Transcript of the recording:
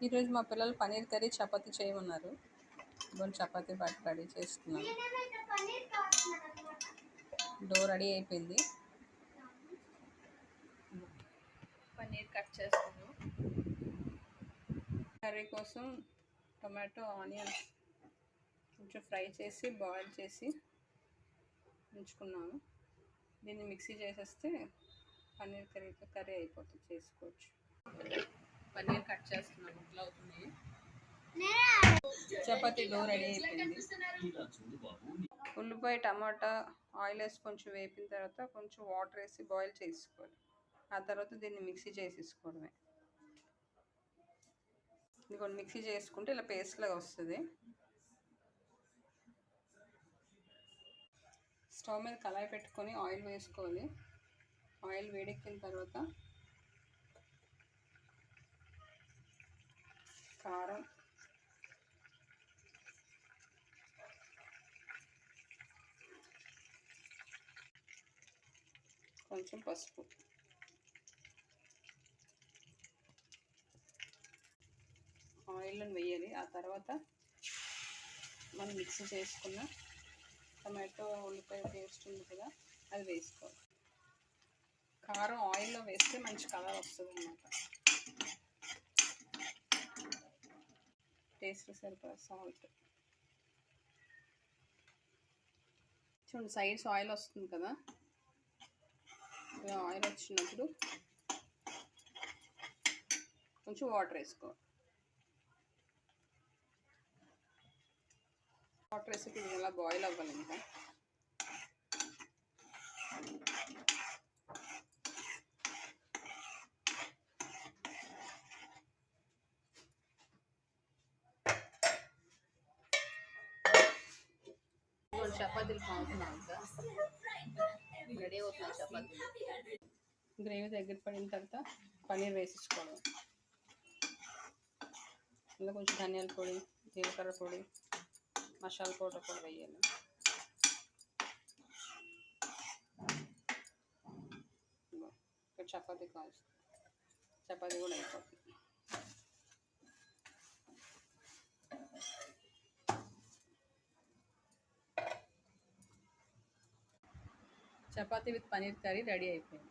ఈరోజు మా పిల్లలు పన్నీర్ కర్రీ చపాతీ చేయమన్నారు. ఇప్పుడు చపాతీ పాటు రెడీ చేసుకున్నాను. డో రెడీ అయిపోయింది. పన్నీర్ కట్ చేస్తున్నాను. కర్రీ కోసం టొమాటో ఆనియన్స్ కొంచెం ఫ్రై చేసి బాయిల్ చేసి ఉంచుకున్నాను. దీన్ని మిక్సీ చేసేస్తే పన్నీర్ కర్రీ అయిపోతుంది, చేసుకోవచ్చు. పన్నీర్ కట్ చేస్తున్నాను, ముక్కలు అవుతున్నాయి. చపాతీ డో రెడీ అయిపోయింది. ఉల్లిపాయ టమాటా ఆయిల్ వేసి కొంచెం వేపిన తర్వాత కొంచెం వాటర్ వేసి బాయిల్ చేసుకోవాలి. ఆ తర్వాత దీన్ని మిక్సీ చేసేసుకోవడమే. ఇది కొన్ని మిక్సీ చేసుకుంటే ఇలా పేస్ట్ లాగా వస్తుంది. స్టవ్ మీద కళాయి పెట్టుకొని ఆయిల్ వేసుకోవాలి. ఆయిల్ వేడెక్కిన తర్వాత కారం, కొంచెం పసుపు, ఆయిల్లో వేయాలి. ఆ తర్వాత మనం మిక్సీ చేసుకున్న టమాటో ఉల్లిపాయ పేస్ట్ ఉంది కదా, అది వేసుకోవాలి. కారం ఆయిల్లో వేస్తే మంచి కలర్ వస్తుంది అన్నమాట. టేస్ట్ సరిపడా సాల్ట్. చూడండి, సైడ్స్ ఆయిల్ వస్తుంది కదా, ఆయిల్ వచ్చినప్పుడు కొంచెం వాటర్ వేసుకోవాలి. వాటర్ వేసి ఇది ఇలా బాయిల్ అవ్వాలి. ఇంకా చపాతీలు కావుతున్నాం, రెడీ అవుతున్నాయి చపాతీలు. గ్రేవీ దగ్గర పడిన తర్వాత పన్నీర్ వేసేసుకోవడం. అందులో కొంచెం ధనియాల పొడి, జీలకర్ర పొడి, మసాలా పౌడర్ కూడా వేయాలి. ఇక్కడ చపాతీ కాల్చి చపాతీ కూడా అయిపోతుంది. Chapati with paneer curry ready అయిపోయింది.